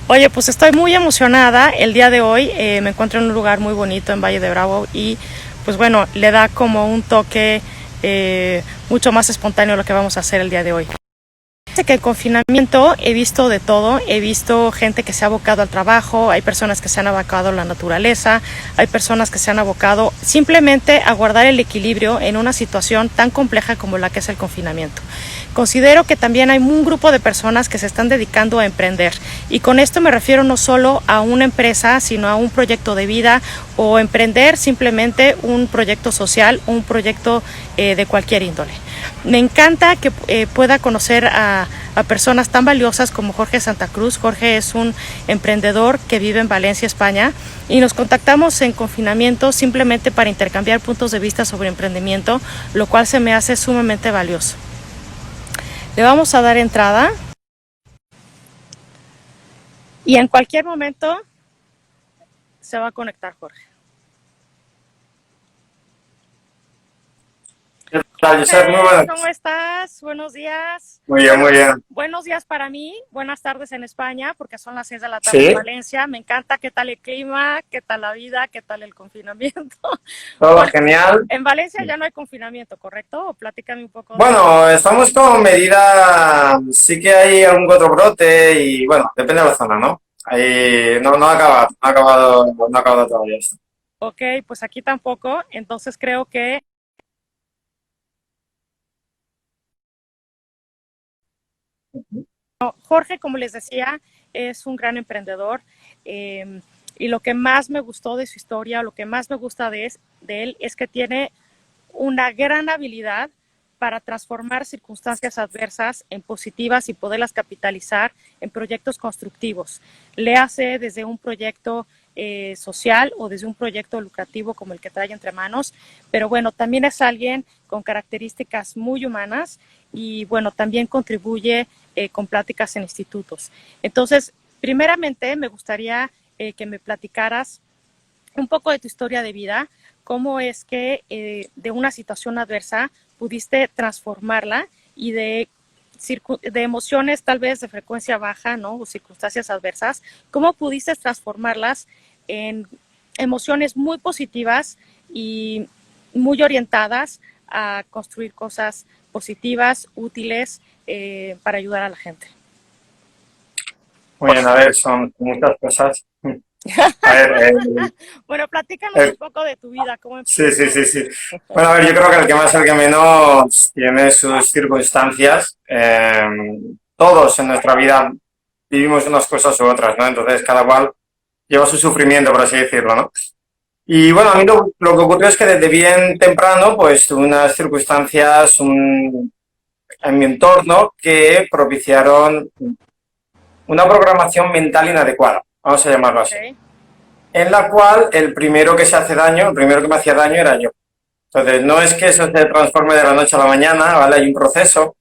Oye, pues estoy muy emocionada. El día de hoy me encuentro en un lugar muy bonito en Valle de Bravo y pues bueno, le da como un toque mucho más espontáneo lo que vamos a hacer el día de hoy. Desde que el confinamiento he visto de todo, he visto gente que se ha abocado al trabajo, hay personas que se han abocado a la naturaleza, hay personas que se han abocado simplemente a guardar el equilibrio en una situación tan compleja como la que es el confinamiento. Considero que también hay un grupo de personas que se están dedicando a emprender y con esto me refiero no solo a una empresa, sino a un proyecto de vida o emprender simplemente un proyecto social, un proyecto de cualquier índole. Me encanta que pueda conocer a personas tan valiosas como Jorge Santa Cruz. Jorge es un emprendedor que vive en Valencia, España, y nos contactamos en confinamiento simplemente para intercambiar puntos de vista sobre emprendimiento, lo cual se me hace sumamente valioso. Le vamos a dar entrada y en cualquier momento se va a conectar Jorge. ¿Qué tal, Giselle? Muy Jorge, ¿cómo buenas. estás? Buenos días. Muy bien, Bueno, muy bien. buenos días para mí, buenas tardes en España, porque son las 6 de la tarde en Sí, Valencia. Me encanta qué tal el clima, qué tal la vida, qué tal el confinamiento. todo Bueno, genial. en Valencia ya no hay confinamiento, ¿correcto? O platícame un poco de... Bueno, estamos con medida, sí que hay algún que otro brote y bueno, depende de la zona, ¿no? Ahí no ha acabado, no ha acabado todavía esto. Ok, pues aquí tampoco, entonces creo que Jorge, como les decía, es un gran emprendedor y lo que más me gustó de su historia, lo que más me gusta de él es que tiene una gran habilidad para transformar circunstancias adversas en positivas y poderlas capitalizar en proyectos constructivos. Le hace desde un proyecto social o desde un proyecto lucrativo como el que trae entre manos, pero bueno, también es alguien con características muy humanas y bueno, también contribuye con pláticas en institutos. Entonces, primeramente me gustaría que me platicaras un poco de tu historia de vida, cómo es que de una situación adversa pudiste transformarla y de emociones tal vez de frecuencia baja, ¿no? O circunstancias adversas, cómo pudiste transformarlas en emociones muy positivas y muy orientadas a construir cosas positivas, útiles para ayudar a la gente. Muy bien, a ver, son muchas cosas. A ver, Bueno, platícanos un eh, poco de tu vida, cómo sí, sí, empezó. sí, sí. Bueno, a ver, yo creo que el que más, el que menos tiene sus circunstancias. Todos en nuestra vida vivimos unas cosas u otras, ¿no? Entonces, cada cual lleva su sufrimiento, por así decirlo, ¿no? Y bueno, a mí lo que ocurrió es que desde bien temprano, pues tuve unas circunstancias en mi entorno que propiciaron una programación mental inadecuada, vamos a llamarlo así, Okay. en la cual el primero que se hace daño, el primero que me hacía daño era yo. Entonces, no es que eso se transforme de la noche a la mañana, ¿vale? Hay un proceso,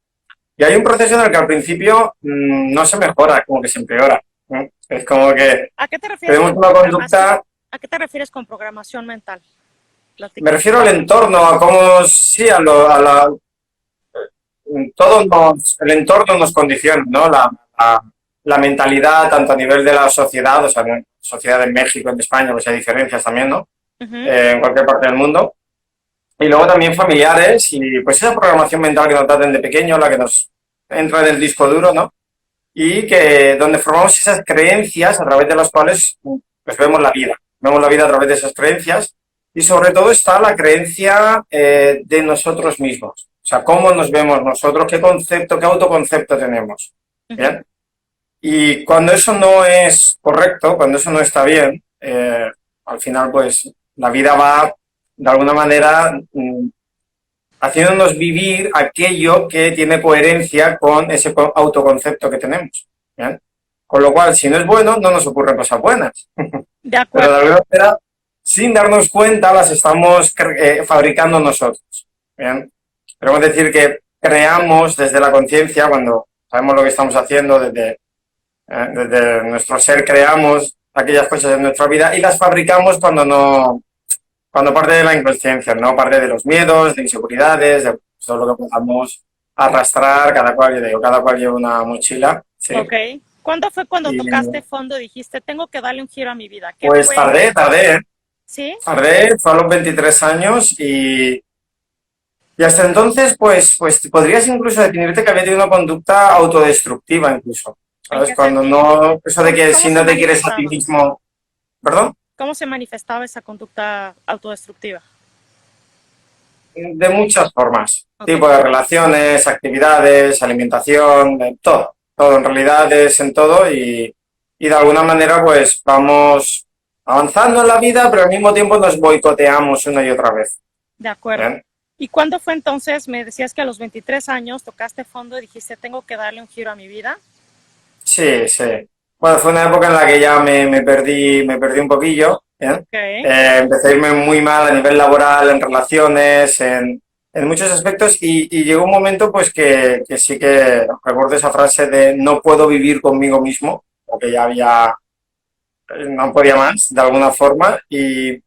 y hay un proceso en el que al principio no se mejora, como que se empeora, ¿no? Es como que ¿A qué te refieres tenemos con una programación? conducta. ¿A qué te refieres con programación mental? Me Platícame. refiero al entorno, a cómo, sí, el entorno nos condiciona, ¿no? La mentalidad, tanto a nivel de la sociedad, o sea, en la sociedad en México, en España, pues hay diferencias también, ¿no? Uh -huh. En cualquier parte del mundo. Y luego también familiares y pues esa programación mental que nos da desde pequeño, la que nos entra en el disco duro, ¿no? Y que donde formamos esas creencias a través de las cuales pues vemos la vida. Vemos la vida a través de esas creencias y sobre todo está la creencia de nosotros mismos. O sea, cómo nos vemos nosotros, qué concepto, qué autoconcepto tenemos. Uh -huh. ¿Bien? Y cuando eso no es correcto, cuando eso no está bien, al final pues la vida va de alguna manera haciéndonos vivir aquello que tiene coherencia con ese autoconcepto que tenemos. ¿Bien? Con lo cual, si no es bueno, no nos ocurren cosas buenas. De Pero de acuerdo. alguna manera, sin darnos cuenta, las estamos fabricando nosotros. ¿Bien? Podemos decir que creamos desde la conciencia, cuando sabemos lo que estamos haciendo, desde nuestro ser creamos aquellas cosas en nuestra vida y las fabricamos cuando no, cuando parte de la inconsciencia, ¿no? Parte de los miedos, de inseguridades, de todo lo que podamos arrastrar, cada cual, yo digo, cada cual lleva una mochila, ¿sí? Ok. ¿Cuándo fue cuando Y tocaste fondo y dijiste, tengo que darle un giro a mi vida? ¿Qué pues fue? ¿Sí? tardé, fue a los 23 años y hasta entonces, pues podrías incluso definirte que había tenido una conducta autodestructiva incluso, ¿En ¿sabes? qué Cuando sentido? no, eso de que Cómo si se no te quieres a ti manifestaba? mismo, ¿perdón? ¿Cómo se manifestaba esa conducta autodestructiva? De muchas formas, Ok, tipo de relaciones, actividades, alimentación, todo, todo en realidad es en todo y de alguna manera pues vamos avanzando en la vida, pero al mismo tiempo nos boicoteamos una y otra vez. de acuerdo. ¿Bien? ¿Y cuándo fue entonces? Me decías que a los 23 años tocaste fondo y dijiste, tengo que darle un giro a mi vida. Sí, sí. Bueno, fue una época en la que ya me perdí un poquillo, ¿bien? Ok, Empecé a irme muy mal a nivel laboral, en relaciones, en muchos aspectos y llegó un momento pues que sí que recuerdo esa frase de no puedo vivir conmigo mismo, porque ya había, no podía más de alguna forma y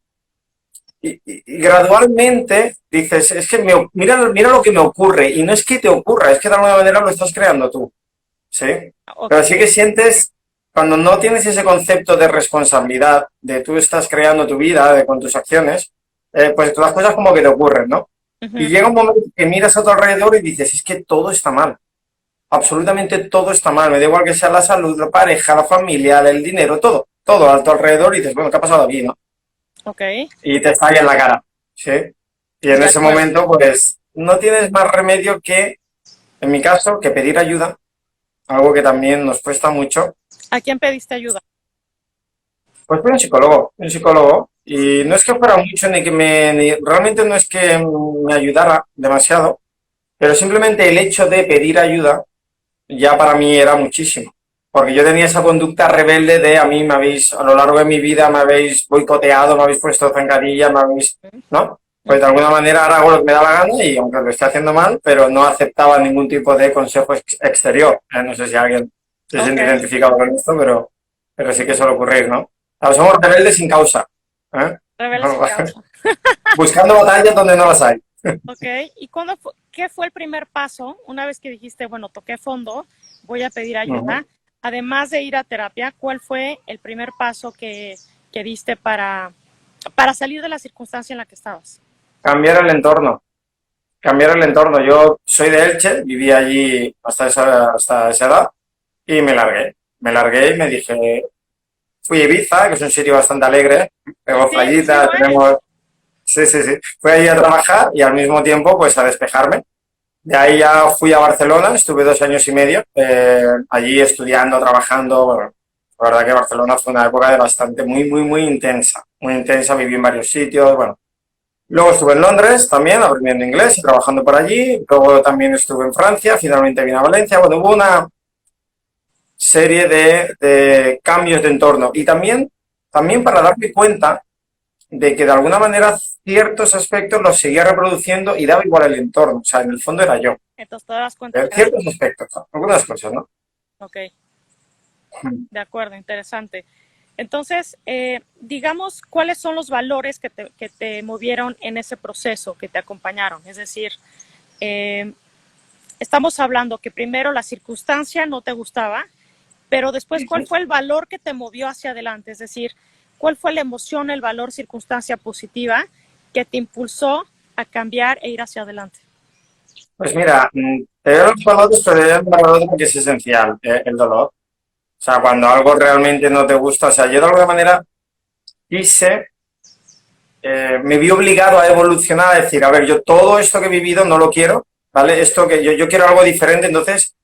gradualmente dices, es que mira lo que me ocurre y no es que te ocurra, es que de alguna manera lo estás creando tú. Sí, ok, pero sí que sientes, cuando no tienes ese concepto de responsabilidad, de tú estás creando tu vida con tus acciones, pues las cosas como que te ocurren, ¿no? Y ujú, llega un momento que miras a tu alrededor y dices, es que todo está mal, absolutamente todo está mal, me da igual que sea la salud, la pareja, la familia, el dinero, todo, todo a tu alrededor y dices, bueno, ¿qué ha pasado aquí, no? ok, Y te estalla en la cara, ¿sí? Y en de ese acuerdo. momento, pues, no tienes más remedio que, en mi caso, que pedir ayuda, algo que también nos cuesta mucho. ¿A quién pediste ayuda? Pues fui un psicólogo, y no es que fuera mucho ni que realmente no es que me ayudara demasiado, pero simplemente el hecho de pedir ayuda ya para mí era muchísimo, porque yo tenía esa conducta rebelde de a mí me habéis, a lo largo de mi vida me habéis boicoteado, me habéis puesto zancadilla, me habéis, ¿no? Pues de Ujú, alguna manera ahora hago lo que me da la gana y aunque lo esté haciendo mal, pero no aceptaba ningún tipo de consejo exterior. No sé si alguien se ok, siente identificado con esto, pero sí que suele ocurrir, ¿no? Ahora, somos rebeldes sin causa. ¿Eh? rebelde sin causa. Buscando batallas donde no las hay. Ok, ¿y qué fue el primer paso una vez que dijiste, bueno, toqué fondo, voy a pedir Ujú. ayuda? Además de ir a terapia, ¿cuál fue el primer paso que diste para salir de la circunstancia en la que estabas? Cambiar el entorno. Cambiar el entorno. Yo soy de Elche, viví allí hasta esa edad y me largué. Me largué y me dije, fui a Ibiza, que es un sitio bastante alegre, tenemos Sí playita, lo es. tenemos... Sí, sí, sí. Fui allí a trabajar y al mismo tiempo pues a despejarme. De ahí ya fui a Barcelona, estuve 2 años y medio, allí estudiando, trabajando. Bueno, la verdad que Barcelona fue una época de bastante, muy intensa, viví en varios sitios, bueno. Luego estuve en Londres también, aprendiendo inglés y trabajando por allí. Luego también estuve en Francia, finalmente vine a Valencia. Bueno, hubo una serie de cambios de entorno. Y también para darme cuenta de que de alguna manera ciertos aspectos los seguía reproduciendo y daba igual el entorno. O sea, en el fondo era yo. Entonces te das cuenta que eras tú. Ciertos aspectos, ¿no? Algunas cosas, ¿no? Ok, de acuerdo, interesante. Entonces, digamos, ¿cuáles son los valores que te movieron en ese proceso, que te acompañaron? Es decir, eh, estamos hablando que primero la circunstancia no te gustaba, pero después, ¿cuál fue el valor que te movió hacia adelante? Es decir, ¿cuál fue la emoción, el valor, circunstancia positiva que te impulsó a cambiar e ir hacia adelante? Pues mira, te veo los valores, pero hay un valor que es esencial, el dolor. O sea, cuando algo realmente no te gusta, o sea, yo de alguna manera quise, me vi obligado a evolucionar, a decir, a ver, yo todo esto que he vivido no lo quiero, ¿vale? Esto que yo quiero algo diferente, entonces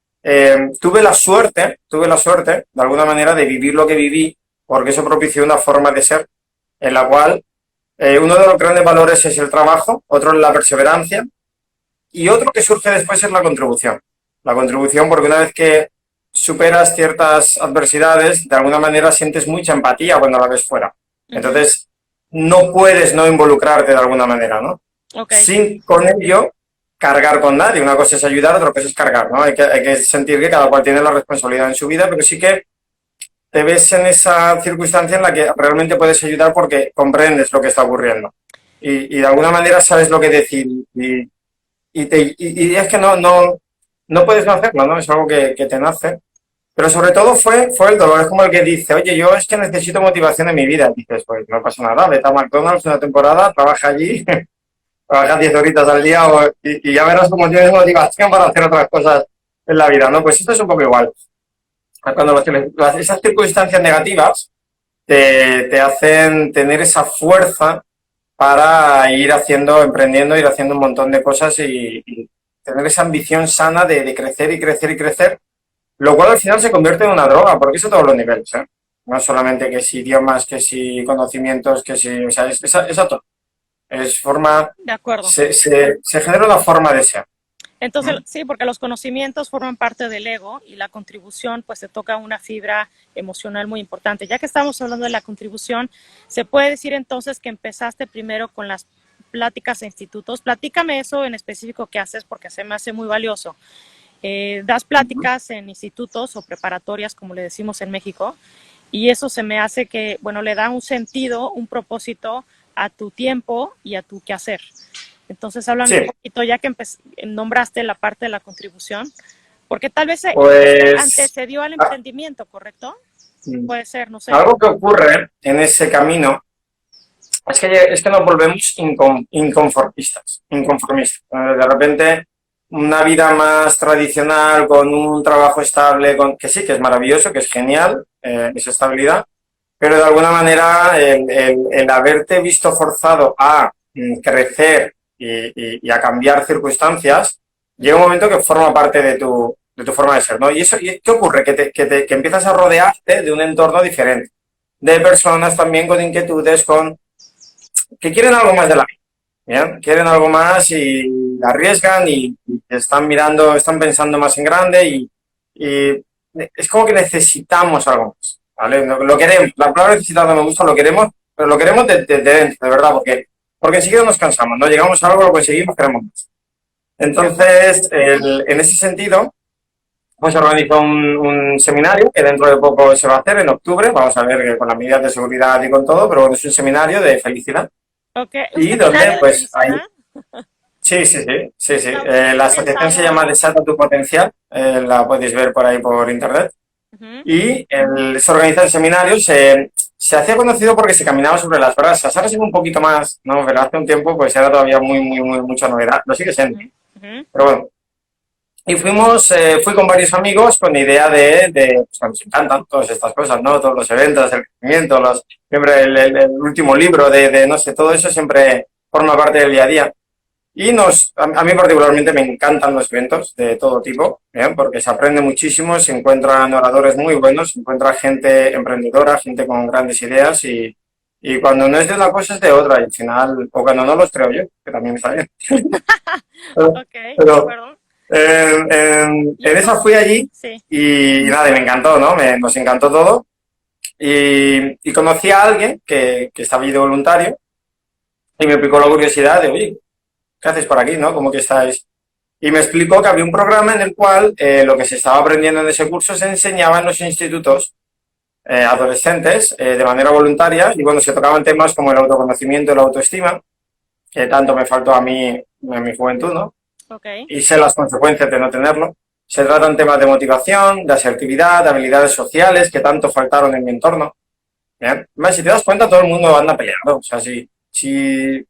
tuve la suerte, de alguna manera, de vivir lo que viví, porque eso propició una forma de ser en la cual uno de los grandes valores es el trabajo, otro es la perseverancia y otro que surge después es la contribución. La contribución porque una vez que superas ciertas adversidades, de alguna manera sientes mucha empatía cuando la ves fuera. Uh -huh. Entonces, no puedes no involucrarte de alguna manera, ¿no? Ok, Sin con ello cargar con nadie. Una cosa es ayudar, otra cosa es cargar, ¿no? Hay que sentir que cada cual tiene la responsabilidad en su vida, pero sí que te ves en esa circunstancia en la que realmente puedes ayudar porque comprendes lo que está ocurriendo. Y de alguna manera sabes lo que decir. Y es que no puedes no hacerlo, ¿no? Es algo que te nace. Pero sobre todo fue el dolor. Es como el que dice, oye, yo es que necesito motivación en mi vida. Dices, pues no pasa nada, vete a McDonald's una temporada, trabaja allí, trabaja 10 horitas al día y ya verás cómo tienes motivación para hacer otras cosas en la vida, ¿no? Pues esto es un poco igual. Cuando esas circunstancias negativas te hacen tener esa fuerza para ir haciendo, emprendiendo, ir haciendo un montón de cosas y tener esa ambición sana de crecer y crecer y crecer, lo cual al final se convierte en una droga, porque eso a todos los niveles, ¿eh? No solamente que si idiomas, que si conocimientos, que si, o sea, es a todo. Es forma, De acuerdo. se genera una forma de ser. Entonces, sí, porque los conocimientos forman parte del ego y la contribución, pues se toca una fibra emocional muy importante. Ya que estamos hablando de la contribución, se puede decir entonces que empezaste primero con las pláticas e institutos. Platícame eso en específico que haces porque se me hace muy valioso. Das pláticas en institutos o preparatorias, como le decimos en México, y eso se me hace que, bueno, le da un sentido, un propósito a tu tiempo y a tu quehacer. Entonces, háblame un Sí, poquito, ya que nombraste la parte de la contribución, porque tal vez se pues antecedió al a- emprendimiento, ¿correcto? Puede ser, no sé. algo que ocurre en ese camino es que nos volvemos inconformistas, inconformistas. De repente, una vida más tradicional, con un trabajo estable, que sí, que es maravilloso, que es genial, esa estabilidad, pero de alguna manera el haberte visto forzado a crecer y a cambiar circunstancias, llega un momento que forma parte de tu forma de ser, ¿no? ¿Y eso qué ocurre? Que empiezas a rodearte de un entorno diferente, de personas también con inquietudes, que quieren algo más de la vida, ¿bien? Quieren algo más y arriesgan y están mirando, están pensando más en grande y es como que necesitamos algo más, ¿vale? Lo queremos, la palabra necesitar no me gusta, lo queremos, pero lo queremos de dentro, de verdad, porque enseguida nos cansamos, ¿no? Llegamos a algo, lo conseguimos, queremos más. De acuerdo. Entonces, en ese sentido, pues se organiza un seminario que dentro de poco se va a hacer en octubre, vamos a ver que con las medidas de seguridad y con todo, pero bueno, es un seminario de felicidad Ok, ¿un y donde seminario de pues hay. felicidad? Sí, sí, sí, sí, sí. No, pues La he asociación se llama pensado, Desata tu Potencial, la podéis ver por ahí por internet. uh-huh, Y se organiza el seminario, se hacía conocido porque se caminaba sobre las brasas. Ahora sigue un poquito más, ¿no? Pero hace un tiempo pues era todavía mucha novedad. Lo sigue siendo. uh-huh, uh-huh. Pero bueno. Y fui con varios amigos con idea pues nos encantan todas estas cosas, ¿no? Todos los eventos, el crecimiento, siempre el último libro no sé, todo eso siempre forma parte del día a día. Y a mí particularmente me encantan los eventos de todo tipo, ¿bien? Porque se aprende muchísimo, se encuentran oradores muy buenos, se encuentra gente emprendedora, gente con grandes ideas y cuando no es de una cosa es de otra y al final, o cuando no los creo yo, que también está bien. Pero, Ok, de pero, acuerdo. Y en esa entonces, fui allí sí, y nada, y me encantó, ¿no? Nos encantó todo y conocí a alguien que estaba allí de voluntario y me picó la curiosidad de, oye, ¿qué haces por aquí, no? ¿Cómo que estáis? Y me explicó que había un programa en el cual lo que se estaba aprendiendo en ese curso se enseñaba en los institutos adolescentes de manera voluntaria y bueno, se tocaban temas como el autoconocimiento y la autoestima, que tanto me faltó a mí en mi juventud, ¿no? ok. Y sé las consecuencias de no tenerlo. Se tratan temas de motivación, de asertividad, de habilidades sociales que tanto faltaron en mi entorno. ¿Bien? Además, si te das cuenta, todo el mundo anda peleando. O sea, si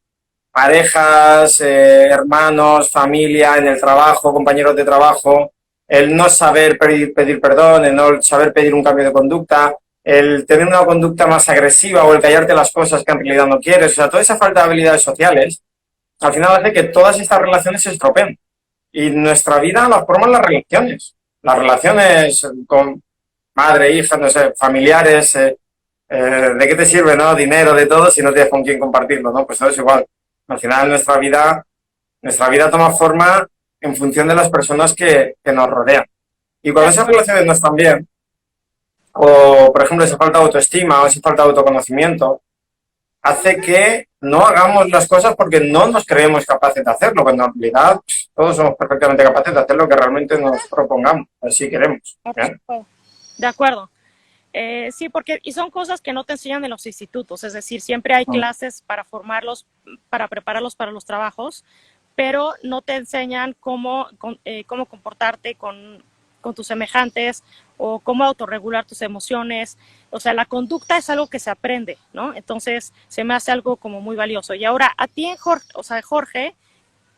parejas, hermanos, familia, en el trabajo, compañeros de trabajo, el no saber pedir perdón, el no saber pedir un cambio de conducta, el tener una conducta más agresiva o el callarte las cosas que en realidad no quieres, o sea, toda esa falta de habilidades sociales, al final hace que todas estas relaciones se estropeen. Y nuestra vida la forman las relaciones con madre, hija, no sé, familiares, ¿de qué te sirve, no? Dinero, de todo, si no tienes con quién compartirlo, ¿no? Pues todo es igual. Al final nuestra vida toma forma en función de las personas que nos rodean. Y De cuando esas acuerdo. relaciones no están bien, o por ejemplo esa falta de autoestima o esa falta de autoconocimiento, hace que no hagamos las cosas porque no nos creemos capaces de hacerlo, cuando en realidad todos somos perfectamente capaces de hacer lo que realmente nos propongamos, así queremos. ¿Eh? De acuerdo. Sí, porque y son cosas que no te enseñan en los institutos, es decir, siempre hay clases para formarlos, para prepararlos para los trabajos, pero no te enseñan cómo comportarte con tus semejantes o cómo autorregular tus emociones. O sea, la conducta es algo que se aprende, ¿no? Entonces se me hace algo como muy valioso. Y ahora, a ti, Jorge, o sea, Jorge,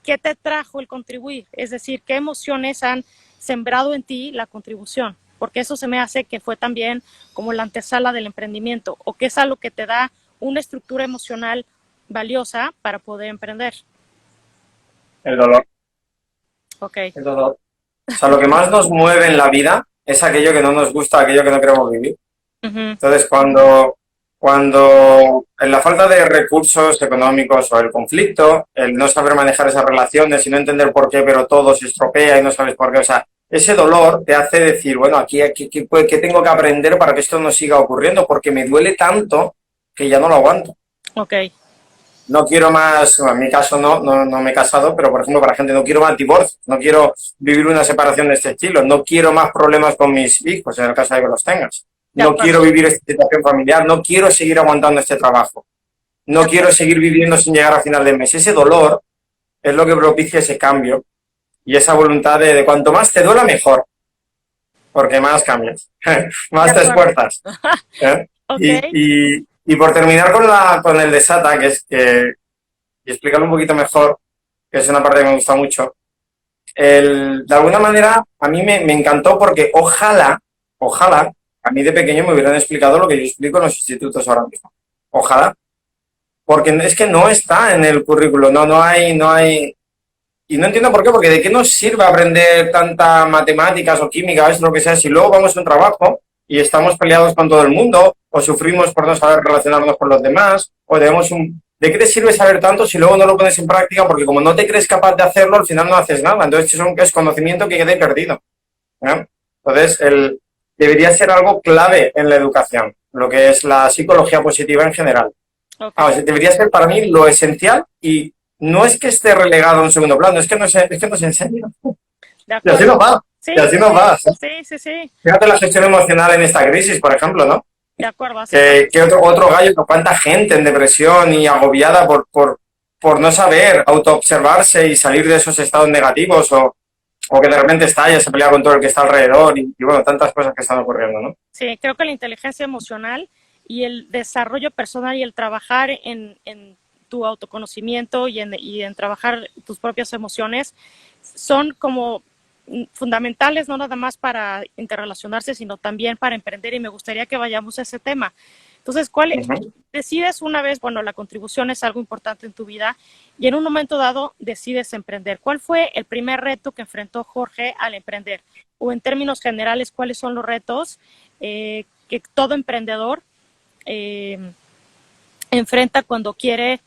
¿qué te trajo el contribuir? Es decir, ¿qué emociones han sembrado en ti la contribución? Porque eso se me hace que fue también como la antesala del emprendimiento, o que es algo que te da una estructura emocional valiosa para poder emprender. El dolor, Ok. el dolor. O sea, lo que más nos mueve en la vida es aquello que no nos gusta, aquello que no queremos vivir. Uh-huh. Entonces, cuando en la falta de recursos económicos o el conflicto, el no saber manejar esas relaciones y no entender por qué, pero todo se estropea y no sabes por qué, o sea, ese dolor te hace decir, bueno, ¿qué tengo que aprender para que esto no siga ocurriendo? Porque me duele tanto que ya no lo aguanto. Ok. No quiero más, en mi caso no me he casado, pero por ejemplo para gente no quiero más divorcios, no quiero vivir una separación de este estilo, no quiero más problemas con mis hijos en el caso de que los tengas, no quiero vivir esta situación familiar, no quiero seguir aguantando este trabajo, no quiero seguir viviendo sin llegar a final de mes. Ese dolor es lo que propicia ese cambio y esa voluntad de cuanto más te duela mejor, porque más cambias, más te esfuerzas. ¿Eh? Okay. Y por terminar con el desata, y explicarlo un poquito mejor, que es una parte que me gusta mucho, de alguna manera a mí me encantó porque ojalá, a mí de pequeño me hubieran explicado lo que yo explico en los institutos ahora mismo. Ojalá. Porque es que no está en el currículo, no hay. Y no entiendo por qué, porque ¿de qué nos sirve aprender tanta matemáticas o química o es lo que sea si luego vamos a un trabajo y estamos peleados con todo el mundo o sufrimos por no saber relacionarnos con los demás o debemos ¿De qué te sirve saber tanto si luego no lo pones en práctica? Porque como no te crees capaz de hacerlo, al final no haces nada. Entonces es conocimiento que quede perdido, ¿no? Entonces, debería ser algo clave en la educación, lo que es la psicología positiva en general. Okay. Debería ser para mí lo esencial y no es que esté relegado a un segundo plano, es que no se enseña. Y así nos va. Sí, Y así nos va. sí. Fíjate la gestión emocional en esta crisis, por ejemplo, ¿no? De acuerdo. Así Que otro gallo, cuánta gente en depresión y agobiada por no saber autoobservarse y salir de esos estados negativos o que de repente estalla, se pelea con todo el que está alrededor y bueno, tantas cosas que están ocurriendo, ¿no? Sí, creo que la inteligencia emocional y el desarrollo personal y el trabajar en tu autoconocimiento y en trabajar tus propias emociones son como fundamentales, no nada más para interrelacionarse, sino también para emprender, y me gustaría que vayamos a ese tema. Entonces, decides una vez, bueno, la contribución es algo importante en tu vida y en un momento dado decides emprender. ¿Cuál fue el primer reto que enfrentó Jorge al emprender? O en términos generales, ¿cuáles son los retos que todo emprendedor enfrenta cuando quiere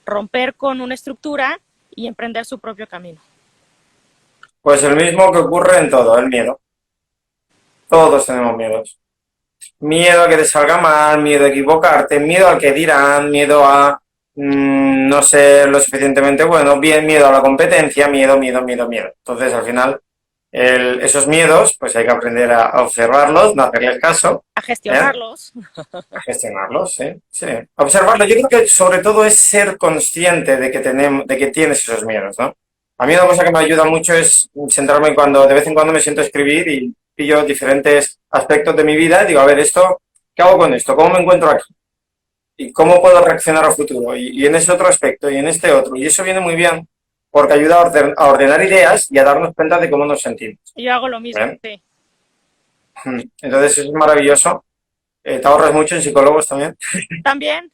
romper con una estructura y emprender su propio camino? Pues el mismo que ocurre en todo, el miedo. Todos tenemos miedos. Miedo a que te salga mal, miedo a equivocarte, miedo al que dirán, miedo a no ser lo suficientemente bueno, bien, miedo a la competencia, miedo. Entonces, al final, esos miedos, pues hay que aprender a observarlos, no hacerles caso. A gestionarlos. A gestionarlos, sí. Observarlos. Yo creo que sobre todo es ser consciente de que tienes esos miedos, ¿no? A mí una cosa que me ayuda mucho es centrarme de vez en cuando me siento a escribir y pillo diferentes aspectos de mi vida y digo, a ver, ¿qué hago con esto? ¿Cómo me encuentro aquí? ¿Y cómo puedo reaccionar al futuro? Y en ese otro aspecto y en este otro. Y eso viene muy bien porque ayuda a ordenar ideas y a darnos cuenta de cómo nos sentimos. Yo hago lo mismo, ¿Bien? sí. Entonces es maravilloso. Te ahorras mucho en psicólogos también. También.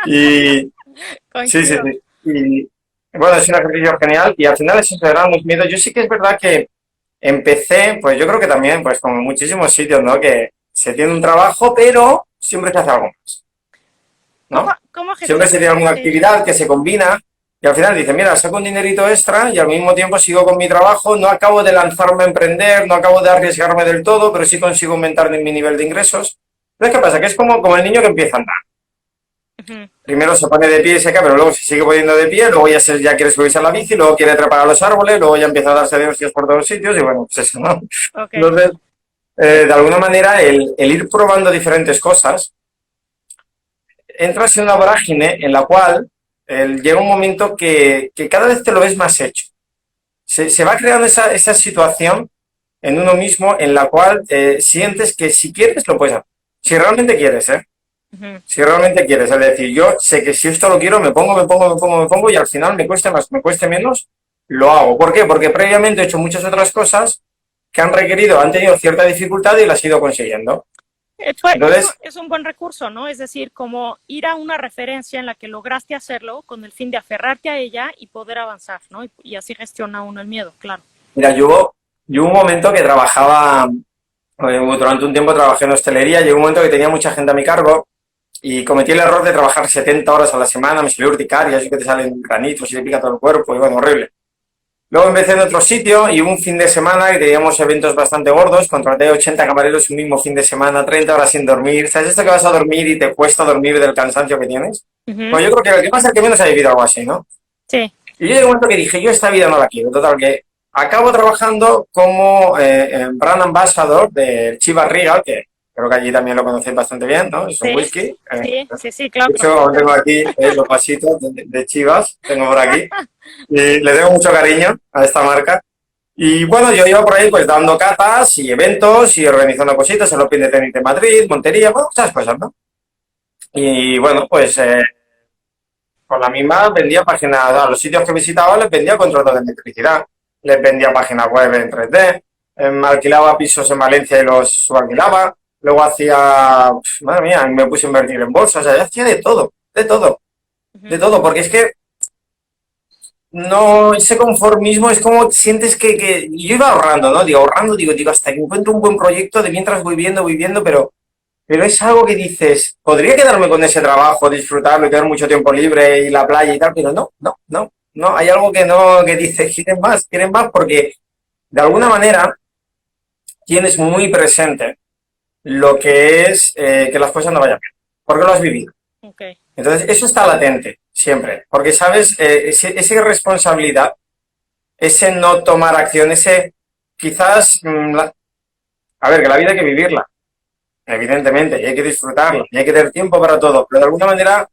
Y sí. Coincido. Y bueno, es un ejercicio genial y al final es eso, eran los miedos. Yo sí que es verdad que empecé, pues yo creo que también, pues como en muchísimos sitios, ¿no? Que se tiene un trabajo, pero siempre se hace algo más, ¿no? ¿Cómo Siempre se tiene alguna sí. actividad que se combina y al final dice, mira, saco un dinerito extra y al mismo tiempo sigo con mi trabajo, no acabo de lanzarme a emprender, no acabo de arriesgarme del todo, pero sí consigo aumentar mi nivel de ingresos. Entonces, ¿qué pasa? Que es como el niño que empieza a andar. Uh-huh. Primero se pone de pie y se cae, pero luego se sigue poniendo de pie, luego ya quiere subirse a la bici, luego quiere trepar a los árboles, luego ya empieza a darse de hostias por todos sitios y bueno, pues eso, ¿no? Okay. Entonces, de alguna manera, el ir probando diferentes cosas, entras en una vorágine en la cual llega un momento que cada vez te lo ves más hecho. Se va creando esa situación en uno mismo en la cual sientes que si quieres lo puedes hacer. Si realmente quieres, ¿eh? Ujú. Si realmente quieres, es decir, yo sé que si esto lo quiero, me pongo y al final me cueste más, me cueste menos, lo hago. ¿Por qué? Porque previamente he hecho muchas otras cosas que han tenido cierta dificultad y las he ido consiguiendo. Eso Entonces, es un buen recurso, ¿no? Es decir, como ir a una referencia en la que lograste hacerlo con el fin de aferrarte a ella y poder avanzar, ¿no? Y así gestiona uno el miedo, claro. mira, yo hubo un momento que trabajaba, durante un tiempo trabajé en hostelería, llegó un momento que tenía mucha gente a mi cargo y cometí el error de trabajar 70 horas a la semana, me salió urticaria, así que te salen granitos y te pica todo el cuerpo, y bueno, horrible. Luego empecé en otro sitio y un fin de semana que teníamos eventos bastante gordos, contraté 80 camareros un mismo fin de semana, 30 horas sin dormir. ¿Sabes esto que vas a dormir y te cuesta dormir del cansancio que tienes? Ujú. Pues yo creo que el que pasa es que menos ha vivido algo así, ¿no? Sí, Y yo llegué a un momento que dije, yo esta vida no la quiero. Total, que acabo trabajando como brand ambassador de Chivas Regal, que creo que allí también lo conocéis bastante bien, ¿no? Es un sí, whisky. sí, claro, De hecho, aún tengo perfectamente. aquí los vasitos de Chivas, tengo por aquí. Y le tengo mucho cariño a esta marca. Y bueno, yo iba por ahí pues dando catas y eventos y organizando cositas en los Open de Tenis de Madrid, Montería, bueno, muchas cosas, ¿no? Y bueno, pues con la misma vendía páginas, a los sitios que visitaba les vendía contratos de electricidad, les vendía páginas web en 3D, alquilaba pisos en Valencia y los subalquilaba, luego hacía, madre mía, me puse a invertir en bolsa, o sea, yo hacía de todo, de todo, de Ujú. todo, porque es que no, ese conformismo es como sientes que y yo iba ahorrando, ¿no? Digo, ahorrando, digo, hasta que encuentro un buen proyecto de mientras voy viendo, pero es algo que dices, podría quedarme con ese trabajo, disfrutarlo y tener mucho tiempo libre y la playa y tal, pero no, hay algo que no, que dices, quieren más porque de alguna manera tienes muy presente lo que es que las cosas no vayan bien, porque lo has vivido. Ok. Entonces, eso está latente siempre, porque sabes, esa responsabilidad, ese no tomar acción, ese quizás, a ver, que la vida hay que vivirla, evidentemente, y hay que disfrutarla, y hay que tener tiempo para todo, pero de alguna manera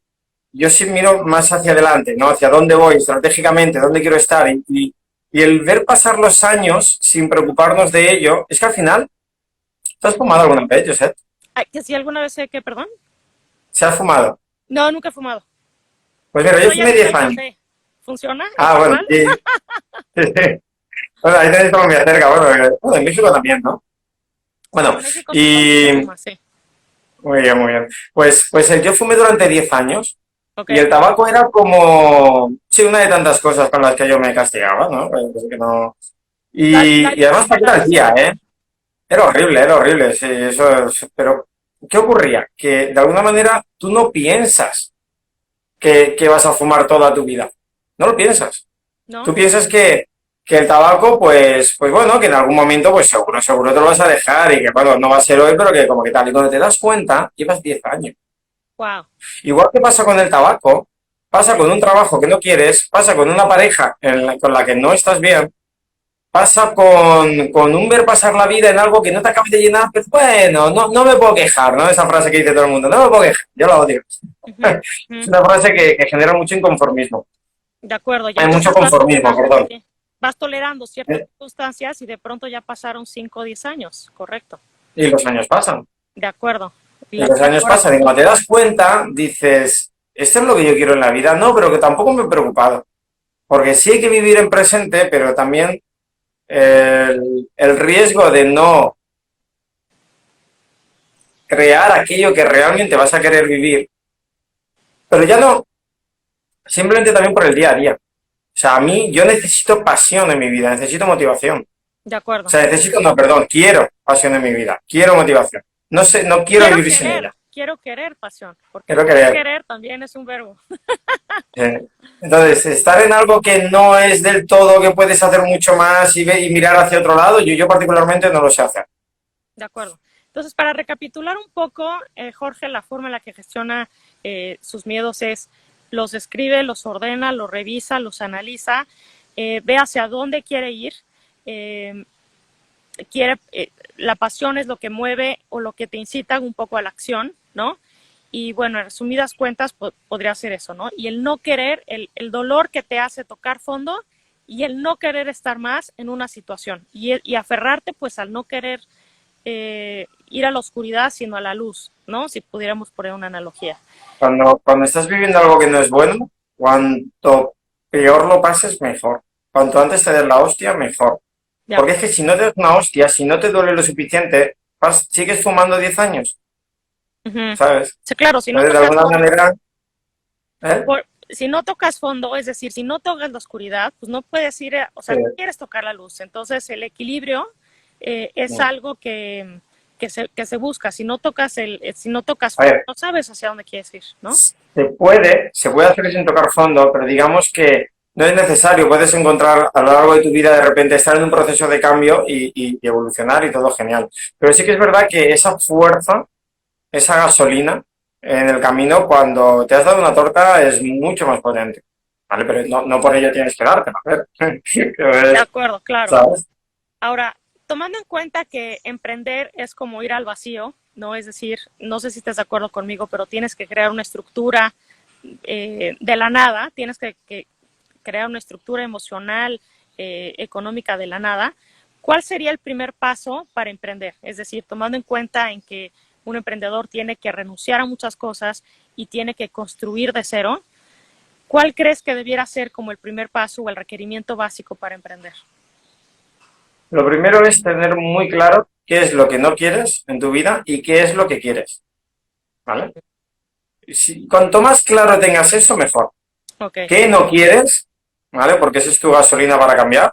yo sí miro más hacia adelante, ¿no? Hacia dónde voy estratégicamente, dónde quiero estar, y el ver pasar los años sin preocuparnos de ello, es que al final, ¿te has fumado alguna vez, Josep? Ay, que si alguna vez sé que, perdón. ¿Se has fumado? No, nunca he fumado. Pues mira, yo Soy fumé adicta 10 al años. café. ¿Funciona? ¿Es Ah, bueno, igual? sí, sí, sí. Bueno, ahí tenéis Colombia cerca, bueno, en México también, ¿no? Sí, Bueno, en México sí se y fuma, sí. muy bien, muy bien. Pues yo fumé durante 10 años Ok. y el tabaco era como, sí, una de tantas cosas con las que yo me castigaba, ¿no? Pues que no. La Y además adicción, para la ir al día, adicción. ¿eh? Era horrible, sí, pero ¿qué ocurría? Que de alguna manera tú no piensas que vas a fumar toda tu vida. No lo piensas. ¿No? Tú piensas que el tabaco, pues bueno, que en algún momento, pues seguro te lo vas a dejar y que, bueno, no va a ser hoy, pero que como que tal. Y cuando te das cuenta, llevas 10 años. Wow. Igual que pasa con el tabaco, pasa con un trabajo que no quieres, pasa con una pareja con la que no estás bien, pasa con un ver pasar la vida en algo que no te acaba de llenar, pero bueno, no me puedo quejar, ¿no? Esa frase que dice todo el mundo, no me puedo quejar, yo la odio. Ujú, Es ujú. una frase que genera mucho inconformismo. De acuerdo. Y Hay mucho entonces vas conformismo, tolerando, perdón. sí. Vas tolerando ciertas ¿Eh? circunstancias y de pronto ya pasaron 5 o 10 años. Correcto. Y los años pasan. De acuerdo. Y Las los años mejores. pasan. Y cuando te das cuenta, dices, esto es lo que yo quiero en la vida. No, pero que tampoco me he preocupado. Porque sí hay que vivir en presente, pero también el riesgo de no crear aquello que realmente vas a querer vivir, pero ya no, simplemente también por el día a día. O sea, a mí yo necesito pasión en mi vida, necesito motivación. De O acuerdo. sea, necesito, no, perdón, quiero pasión en mi vida, quiero motivación. No sé, no quiero vivir sin ella, Quiero querer pasión, porque quiero querer, querer. querer también es un verbo. Entonces, estar en algo que no es del todo, que puedes hacer mucho más y mirar hacia otro lado, yo particularmente no lo sé hacer. De acuerdo. Entonces, para recapitular un poco, Jorge, la forma en la que gestiona sus miedos es los escribe, los ordena, los revisa, los analiza, ve hacia dónde quiere ir, eh, la pasión es lo que mueve o lo que te incita un poco a la acción, ¿no? Y bueno, en resumidas cuentas podría ser eso, ¿no? Y el no querer, el dolor que te hace tocar fondo, y el no querer estar más en una situación y aferrarte pues al no querer ir a la oscuridad sino a la luz, ¿no? Si pudiéramos poner una analogía. Cuando estás viviendo algo que no es bueno, cuanto peor lo pases, mejor. Cuanto antes te des la hostia, mejor. De Porque es acuerdo. que si no te das una hostia, si no te duele lo suficiente, sigues fumando 10 años, Ujú. ¿sabes? Sí, claro, si no Entonces, de tocas alguna fondo, manera, ¿eh? si no tocas fondo, es decir, si no tocas la oscuridad, pues no puedes ir, o sea, no quieres tocar la luz. Entonces, el equilibrio es algo que se busca. Si no tocas si no tocas A fondo, ver, no sabes hacia dónde quieres ir, ¿no? se puede hacer sin tocar fondo, pero digamos que no es necesario. Puedes encontrar a lo largo de tu vida, de repente, estar en un proceso de cambio y evolucionar y todo genial. Pero sí que es verdad que esa fuerza, esa gasolina en el camino, cuando te has dado una torta, es mucho más potente. ¿Vale? Pero no por ello tienes que darte, a ver. De acuerdo, claro. ¿Sabes? Ahora, tomando en cuenta que emprender es como ir al vacío, ¿no? Es decir, no sé si estás de acuerdo conmigo, pero tienes que crear una estructura de la nada, tienes que crear una estructura emocional, económica de la nada. ¿Cuál sería el primer paso para emprender? Es decir, tomando en cuenta en que un emprendedor tiene que renunciar a muchas cosas y tiene que construir de cero, ¿cuál crees que debiera ser como el primer paso o el requerimiento básico para emprender? Lo primero es tener muy claro qué es lo que no quieres en tu vida y qué es lo que quieres. ¿Vale? Cuanto más claro tengas eso, mejor. Ok, ¿Qué no quieres? ¿Vale? Porque esa es tu gasolina para cambiar.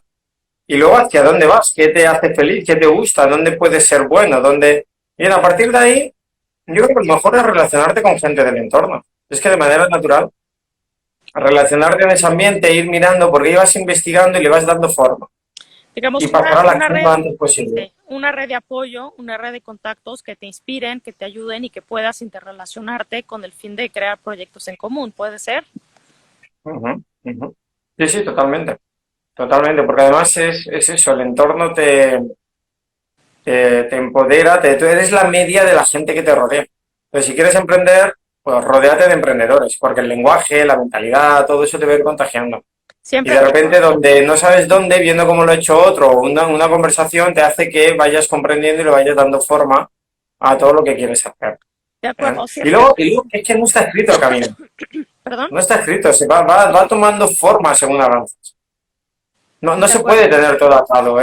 Y luego, ¿hacia dónde vas? ¿Qué te hace feliz? ¿Qué te gusta? ¿Dónde puedes ser bueno? ¿Dónde... Bien, a partir de ahí, yo creo que lo mejor es relacionarte con gente del entorno. Es que de manera natural, relacionarte en ese ambiente, ir mirando, porque ibas investigando y le vas dando forma. Y digamos pasar a la una acción red, lo antes posible. sí, una red de apoyo, una red de contactos que te inspiren, que te ayuden y que puedas interrelacionarte con el fin de crear proyectos en común, ¿puede ser? Ujú, ujú. Sí, sí, totalmente. Totalmente, porque además es eso, el entorno te empodera, tú eres la media de la gente que te rodea. Entonces, si quieres emprender, pues rodéate de emprendedores, porque el lenguaje, la mentalidad, todo eso te va a ir contagiando. Y Siempre de pienso, repente, donde no sabes dónde, viendo cómo lo ha hecho otro, una conversación te hace que vayas comprendiendo y le vayas dando forma a todo lo que quieres hacer. de ¿Eh? acuerdo, Y siempre, luego, es que no está escrito el camino. perdón, No está escrito, va tomando forma según avanzas. No de se acuerdo. puede tener todo atado,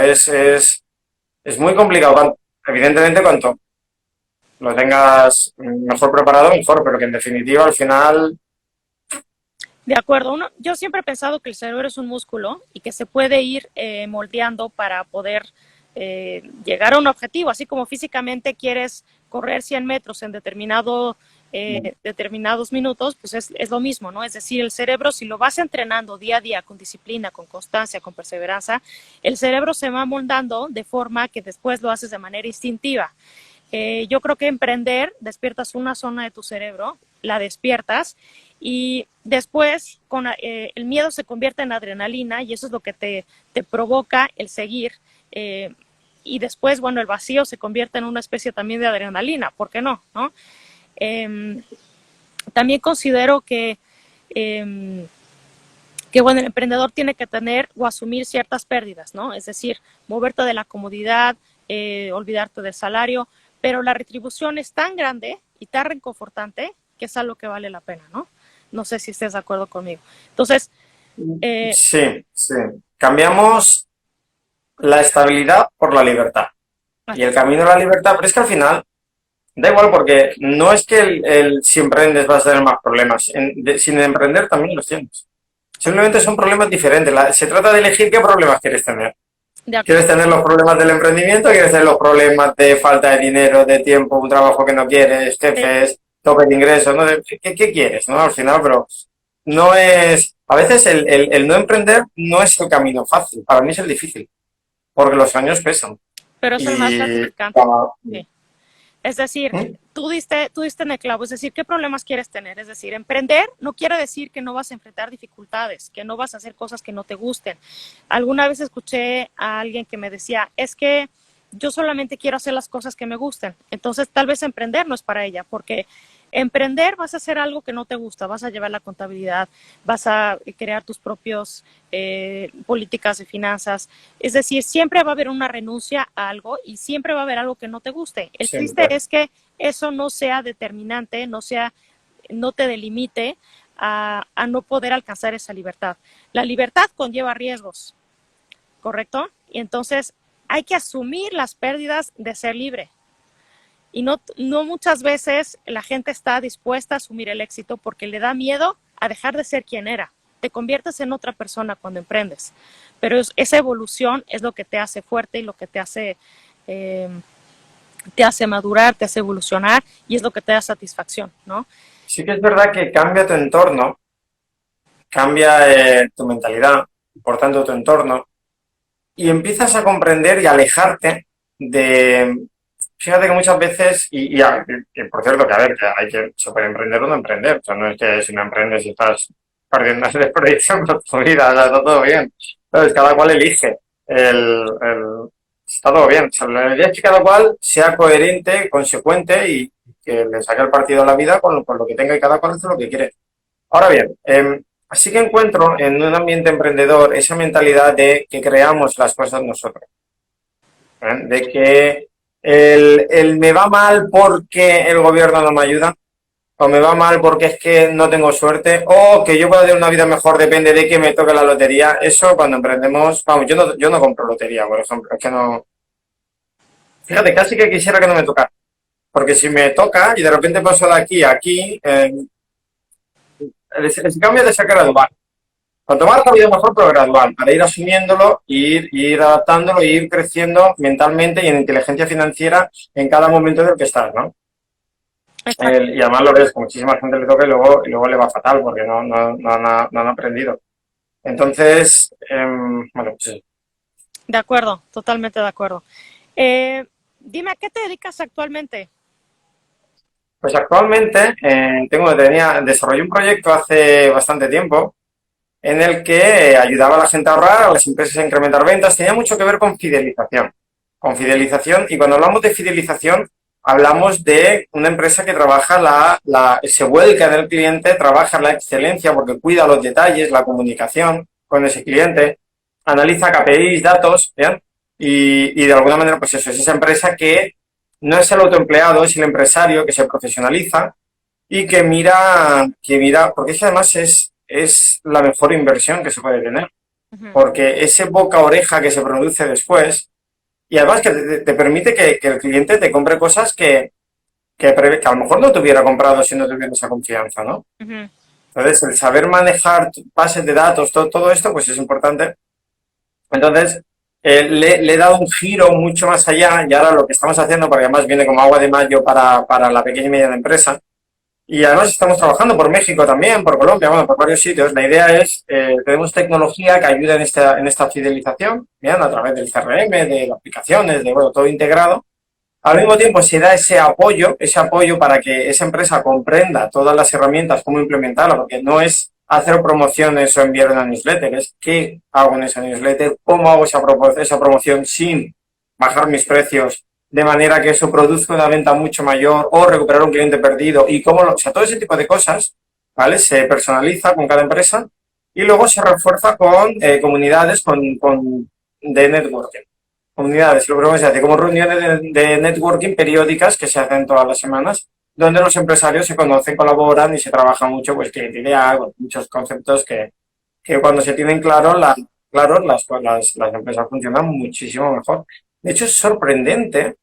es muy complicado. Evidentemente, cuanto lo tengas mejor preparado, mejor, pero que en definitiva al final... De acuerdo. Yo siempre he pensado que el cerebro es un músculo y que se puede ir moldeando para poder llegar a un objetivo, así como físicamente quieres correr 100 metros en determinados minutos, pues es lo mismo, ¿no? Es decir, el cerebro, si lo vas entrenando día a día con disciplina, con constancia, con perseverancia, el cerebro se va moldando de forma que después lo haces de manera instintiva. Yo creo que emprender, despiertas una zona de tu cerebro, la despiertas y después el miedo se convierte en adrenalina y eso es lo que te provoca el seguir. Y después, bueno, el vacío se convierte en una especie también de adrenalina, ¿por qué no? ¿No? Eh, También considero que bueno, el emprendedor tiene que tener o asumir ciertas pérdidas, ¿no? Es decir, moverte de la comodidad, olvidarte del salario, pero la retribución es tan grande y tan reconfortante que es algo que vale la pena, ¿no? No sé si estés de acuerdo conmigo. Entonces, eh, Sí, sí. Cambiamos la estabilidad por la libertad. Y el camino a la libertad, pero es que al final da igual porque no es que si emprendes vas a tener más problemas. Sin emprender también los tienes. Simplemente son problemas diferentes. Se trata de elegir qué problemas quieres tener. de ¿Quieres acuerdo. tener los problemas del emprendimiento? ¿Quieres tener los problemas de falta de dinero, de tiempo, un trabajo que no quieres, Sí, jefes, tope de ingresos? ¿No? ¿Qué quieres? ¿No? Al final, pero no es... A veces el no emprender no es el camino fácil. Para mí es el difícil, porque los años pesan. pero es el más Y... gratificante. Sí. Es decir, tú diste en el clavo, es decir, ¿qué problemas quieres tener? Es decir, emprender no quiere decir que no vas a enfrentar dificultades, que no vas a hacer cosas que no te gusten. Alguna vez escuché a alguien que me decía, es que yo solamente quiero hacer las cosas que me gusten. Entonces, tal vez emprender no es para ella, porque Emprender, vas a hacer algo que no te gusta, vas a llevar la contabilidad, vas a crear tus propios políticas de finanzas. Es decir, siempre va a haber una renuncia a algo y siempre va a haber algo que no te guste. El Siempre. triste es que eso no sea determinante, no te delimite a no poder alcanzar esa libertad. La libertad conlleva riesgos, ¿correcto? Y entonces hay que asumir las pérdidas de ser libre. Y no muchas veces la gente está dispuesta a asumir el éxito porque le da miedo a dejar de ser quien era. Te conviertes en otra persona cuando emprendes. Pero esa evolución es lo que te hace fuerte y lo que te hace madurar, te hace evolucionar y es lo que te da satisfacción, ¿no? Sí que es verdad que cambia tu entorno, cambia tu mentalidad, por tanto tu entorno, y empiezas a comprender y alejarte de... Fíjate que muchas veces, y por cierto, que a ver, que hay que se puede emprender o no emprender, o sea, no es que si no emprendes y estás perdiendo el proyecto por tu vida, o sea, está todo bien. Entonces, cada cual elige está todo bien. O sea, la idea es que cada cual sea coherente, consecuente y que le saque el partido a la vida con lo que tenga y cada cual hace lo que quiere. Ahora bien, sí que encuentro en un ambiente emprendedor esa mentalidad de que creamos las cosas nosotros. De que el me va mal porque el gobierno no me ayuda, o me va mal porque es que no tengo suerte, o que yo pueda tener una vida mejor depende de que me toque la lotería. Eso cuando emprendemos, vamos, yo no compro lotería, por ejemplo, es que no. Fíjate, casi que quisiera que no me tocara, porque si me toca y de repente paso de aquí a aquí, el cambio de ser gradual. Cuanto más rápido mejor, pero gradual, para ir asumiéndolo, ir adaptándolo, e ir creciendo mentalmente y en inteligencia financiera en cada momento del que estás, ¿no? Exacto. Y además lo ves, que muchísima gente le toca y luego le va fatal porque no han aprendido. Entonces, bueno, pues sí. De acuerdo, totalmente de acuerdo. Dime, ¿a qué te dedicas actualmente? Pues actualmente desarrollé un proyecto hace bastante tiempo en el que ayudaba a la gente a ahorrar, a las empresas a incrementar ventas. Tenía mucho que ver con fidelización. Con fidelización, y cuando hablamos de fidelización, hablamos de una empresa que trabaja se vuelca en el cliente, trabaja la excelencia porque cuida los detalles, la comunicación con ese cliente, analiza KPIs, datos, ¿bien? Y de alguna manera, pues eso, es esa empresa que no es el autoempleado, es el empresario que se profesionaliza y que mira, porque es que además es la mejor inversión que se puede tener, Ujú. porque ese boca a oreja que se produce después, y además que te permite que el cliente te compre cosas que a lo mejor no te hubiera comprado si no tuviera esa confianza, ¿no? Ujú. Entonces, el saber manejar bases de datos, todo esto, pues es importante. Entonces, le he dado un giro mucho más allá y ahora lo que estamos haciendo, porque además viene como agua de mayo para la pequeña y mediana empresa, y además estamos trabajando por México también, por Colombia, bueno, por varios sitios. La idea es, tenemos tecnología que ayuda en esta fidelización, bien, a través del CRM, de aplicaciones, de bueno, todo integrado. Al mismo tiempo se da ese apoyo para que esa empresa comprenda todas las herramientas, cómo implementarla, porque no es hacer promociones o enviar una newsletter, es qué hago en esa newsletter, cómo hago esa promoción sin bajar mis precios, de manera que eso produzca una venta mucho mayor o recuperar un cliente perdido y o sea, todo ese tipo de cosas, ¿vale? Se personaliza con cada empresa y luego se refuerza con comunidades de networking comunidades. Lo que se hace como reuniones de networking periódicas que se hacen todas las semanas, donde los empresarios se conocen, colaboran y se trabaja mucho, pues, cliente ideal, con muchos conceptos que cuando se tienen claros las empresas funcionan muchísimo mejor. De hecho, es sorprendente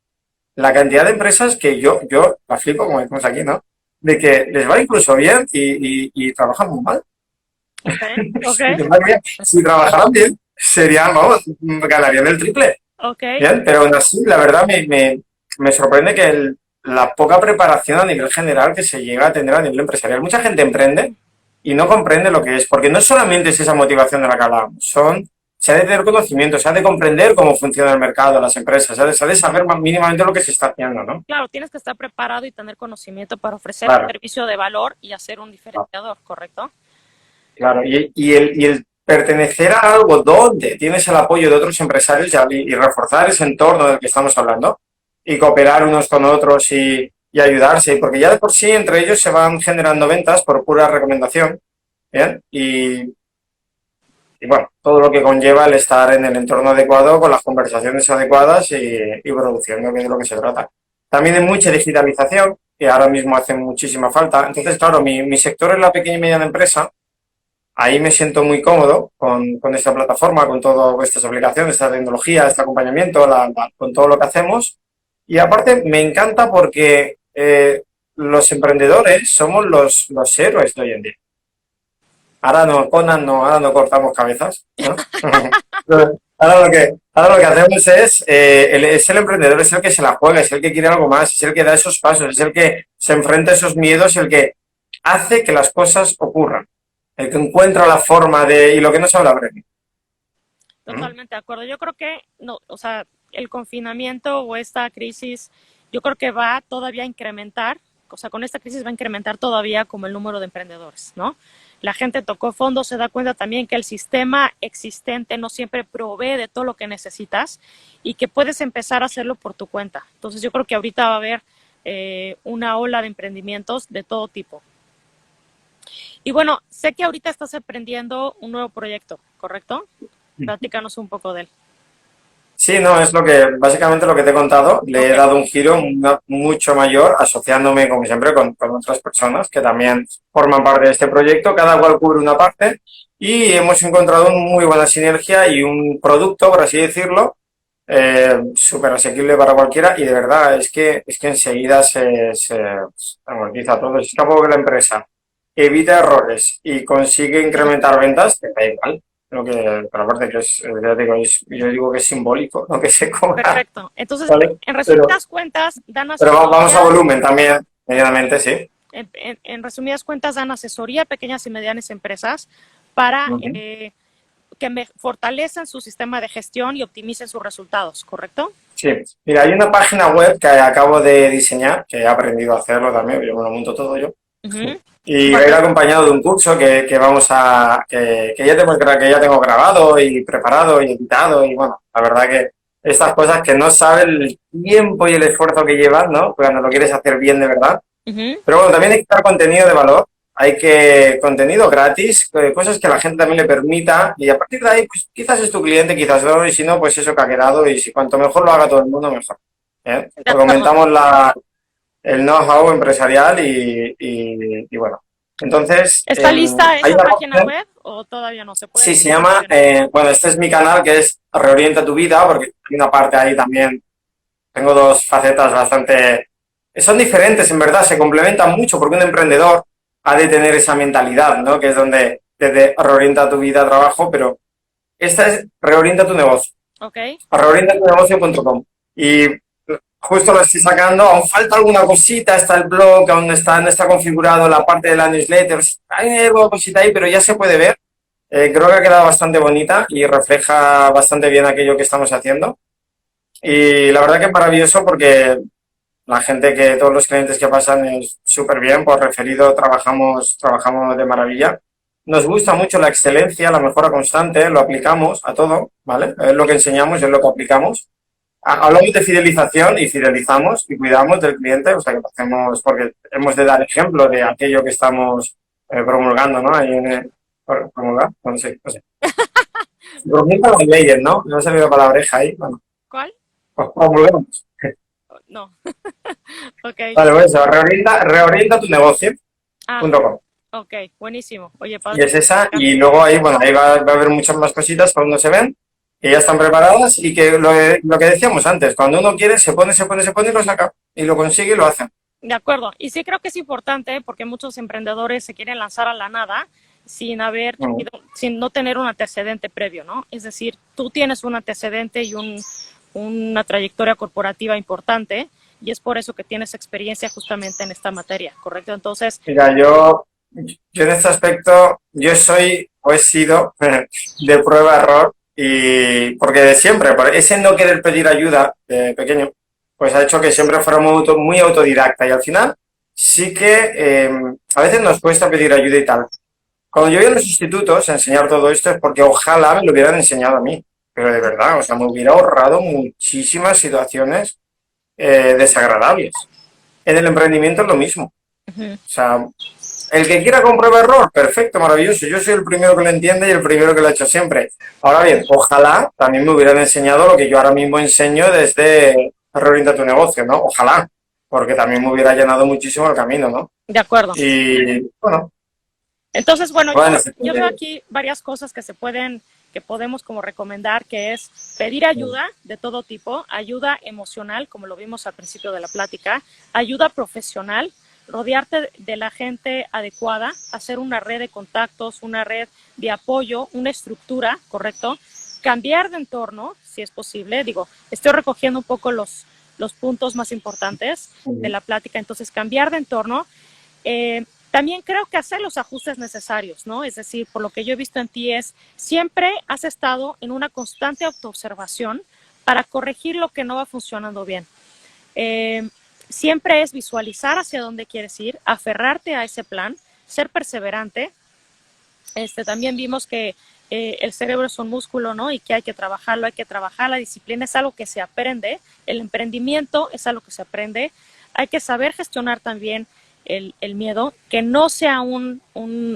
la cantidad de empresas que yo la flipo, como decimos aquí, ¿no? De que les va incluso bien y trabajan muy mal. Ok, ok, Y madre mía, si trabajaran bien, serían, vamos, ganarían el triple. ok. Bien, pero aún así, la verdad me sorprende que la poca preparación a nivel general que se llega a tener a nivel empresarial. Mucha gente emprende y no comprende lo que es, porque no solamente es esa motivación de la que hablamos, se ha de tener conocimiento, se ha de comprender cómo funciona el mercado, las empresas, se ha de saber mínimamente lo que se está haciendo, ¿no? Claro, tienes que estar preparado y tener conocimiento para ofrecer un Claro, servicio de valor y hacer un diferenciador, ¿correcto? claro. Y el pertenecer a algo donde tienes el apoyo de otros empresarios y reforzar ese entorno del que estamos hablando y cooperar unos con otros y ayudarse, porque ya de por sí entre ellos se van generando ventas por pura recomendación, ¿bien? Y bueno, todo lo que conlleva el estar en el entorno adecuado, con las conversaciones adecuadas y produciendo, que es de lo que se trata. También hay mucha digitalización, que ahora mismo hace muchísima falta. Entonces, claro, mi sector es la pequeña y mediana empresa. Ahí me siento muy cómodo con esta plataforma, con todas estas aplicaciones, esta tecnología, este acompañamiento, con todo lo que hacemos. Y aparte me encanta porque los emprendedores somos los héroes de hoy en día. Ahora no, Conan, no, ahora no cortamos cabezas, ¿no? Ahora lo que hacemos es el emprendedor, es el que se la juega, es el que quiere algo más, es el que da esos pasos, es el que se enfrenta a esos miedos, el que hace que las cosas ocurran, el que encuentra la forma de, y lo que no sabe la breve. Totalmente de acuerdo. Yo creo que no, o sea, el confinamiento o esta crisis, yo creo que va todavía a incrementar, o sea, con esta crisis va a incrementar todavía como el número de emprendedores, ¿no? La gente tocó fondo, se da cuenta también que el sistema existente no siempre provee de todo lo que necesitas y que puedes empezar a hacerlo por tu cuenta. Entonces yo creo que ahorita va a haber una ola de emprendimientos de todo tipo. Y bueno, sé que ahorita estás emprendiendo un nuevo proyecto, ¿correcto? Platícanos un poco de él. Sí, no, es básicamente lo que te he contado. Le he Ok. dado un giro mucho mayor, asociándome, como siempre, con otras personas que también forman parte de este proyecto. Cada cual cubre una parte y hemos encontrado una muy buena sinergia y un producto, por así decirlo, súper asequible para cualquiera. Y de verdad, es que enseguida se amortiza todo. Si es que la empresa evita errores y consigue incrementar ventas, te da igual. Pero aparte que ya digo, yo digo que es simbólico, lo que se cobra, Perfecto. Entonces, ¿vale? en Pero, resumidas cuentas, dan pero vamos a asesoría, volumen también, medianamente, sí. en resumidas cuentas, dan asesoría a pequeñas y medianas empresas para Ujú. que fortalecen su sistema de gestión y optimicen sus resultados, ¿correcto? Sí, mira, hay una página web que acabo de diseñar, que he aprendido a hacerlo también, yo me lo monto todo yo, Ujú. y va a ir Bueno, acompañado de un curso que ya tengo grabado y preparado y editado, y bueno, la verdad que estas cosas que no sabes el tiempo y el esfuerzo que llevas, ¿no? Cuando lo quieres hacer bien de verdad. ujú, Pero bueno, también hay que dar contenido de valor, hay que contenido gratis, cosas que a la gente también le permita y a partir de ahí, pues quizás es tu cliente, quizás no, y si no, pues eso que ha quedado y si cuanto mejor lo haga todo el mundo, mejor. ¿Eh? de Porque acuerdo. aumentamos el know-how empresarial y bueno. Entonces, ¿Está lista hay esa una página página, web o todavía no se puede sí, se llama, promocionar? bueno, este es mi canal que es Reorienta tu vida, porque hay una parte ahí también, tengo dos facetas bastante son diferentes, en verdad, se complementan mucho porque un emprendedor ha de tener esa mentalidad, ¿no? Que es donde desde reorienta tu vida a trabajo, pero esta es reorienta tu negocio, Ok, reorientatunegocio.com. Y justo lo estoy sacando, aún falta alguna cosita, está el blog, aún no está configurado la parte de la newsletter, hay alguna cosita ahí, pero ya se puede ver. Creo que ha quedado bastante bonita y refleja bastante bien aquello que estamos haciendo. Y la verdad que es maravilloso porque la gente todos los clientes que pasan es súper bien, por referido trabajamos de maravilla. Nos gusta mucho la excelencia, la mejora constante, lo aplicamos a todo, ¿vale? Es lo que enseñamos, es lo que aplicamos. Hablamos de fidelización y fidelizamos y cuidamos del cliente, o sea que lo hacemos porque hemos de dar ejemplo de aquello que estamos promulgando, ¿no? Ahí promulgar, no sé. Promulga las leyes, ¿no? No se me va para la oreja ahí, bueno, ¿cuál? pues promulgamos. No, ok. Vale, pues eso, reorienta tu negocio. Ah, .com. ok, buenísimo. Oye, Y padre, es esa, y cambio. luego ahí, bueno, ahí va a haber muchas más cositas que aún no se ven, que ya están preparadas y que lo que decíamos antes, cuando uno quiere, se pone y lo saca, y lo consigue y lo hace. De acuerdo. Y sí creo que es importante porque muchos emprendedores se quieren lanzar a la nada sin haber Mm. tenido, sin no tener un antecedente previo, ¿no? Es decir, tú tienes un antecedente y una trayectoria corporativa importante y es por eso que tienes experiencia justamente en esta materia, ¿correcto? Entonces, Mira, yo en este aspecto, yo soy o he sido de prueba-error, y porque de siempre, por ese no querer pedir ayuda de pequeño, pues ha hecho que siempre fuera muy autodidacta y al final sí que a veces nos cuesta pedir ayuda y tal. Cuando yo voy a los institutos a enseñar todo esto es porque ojalá me lo hubieran enseñado a mí, pero de verdad, o sea, me hubiera ahorrado muchísimas situaciones desagradables. en el emprendimiento es lo mismo. Ujú. O sea, el que quiera con prueba error, perfecto, maravilloso. Yo soy el primero que lo entiende y el primero que lo ha hecho siempre. Ahora bien, ojalá también me hubieran enseñado lo que yo ahora mismo enseño desde Reorienta tu negocio, ¿no? Ojalá, porque también me hubiera llenado muchísimo el camino, ¿no? De acuerdo. Y bueno, Entonces, bueno, bueno, yo veo aquí varias cosas que se pueden, que podemos como recomendar, que es pedir ayuda de todo tipo, ayuda emocional, como lo vimos al principio de la plática, ayuda profesional, rodearte de la gente adecuada, hacer una red de contactos, una red de apoyo, una estructura, ¿correcto? Cambiar de entorno, si es posible. Digo, estoy recogiendo un poco los puntos más importantes de la plática, entonces cambiar de entorno. También creo que hacer los ajustes necesarios, ¿no? Es decir, por lo que yo he visto en ti es, siempre has estado en una constante autoobservación para corregir lo que no va funcionando bien. Siempre es visualizar hacia dónde quieres ir, aferrarte a ese plan, ser perseverante. También vimos que el cerebro es un músculo, ¿no? Y que hay que trabajarlo, hay que trabajar. La disciplina es algo que se aprende, el emprendimiento es algo que se aprende. Hay que saber gestionar también el miedo, que no sea